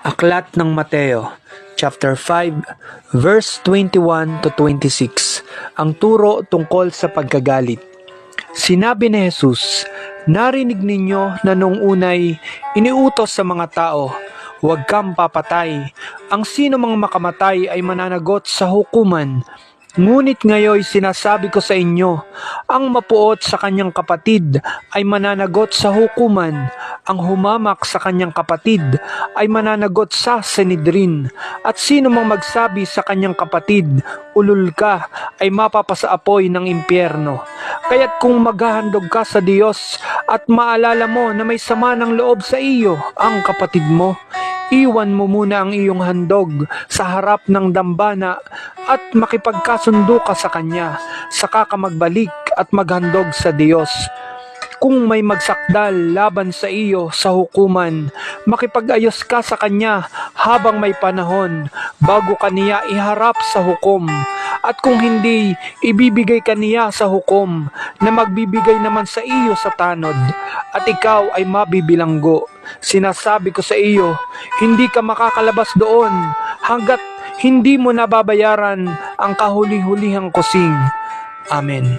Aklat ng Mateo, chapter 5, verse 21 to 26, ang turo tungkol sa pagkagalit. Sinabi ni Jesus, "Narinig ninyo na nung unay iniutos sa mga tao, huwag kang papatay. Ang sino mang makamatay ay mananagot sa hukuman. Ngunit ngayon sinasabi ko sa inyo, ang mapuot sa kanyang kapatid ay mananagot sa hukuman. Ang humamak sa kanyang kapatid ay mananagot sa Sanhedrin. At sino mang magsabi sa kanyang kapatid, ulul ka, ay mapapasaapoy ng impyerno. Kaya't kung maghahandog ka sa Diyos at maalala mo na may sama ng loob sa iyo ang kapatid mo, iwan mo muna ang iyong handog sa harap ng dambana at makipagkasundo ka sa Kanya, saka ka magbalik at maghandog sa Diyos. Kung may magsakdal laban sa iyo sa hukuman, makipag-ayos ka sa kanya habang may panahon bago kaniya iharap sa hukom. At kung hindi, ibibigay kaniya sa hukom na magbibigay naman sa iyo sa tanod, at ikaw ay mabibilanggo. Sinasabi ko sa iyo, hindi ka makakalabas doon hanggat hindi mo nababayaran ang kahuli-hulihang kusing." Amen.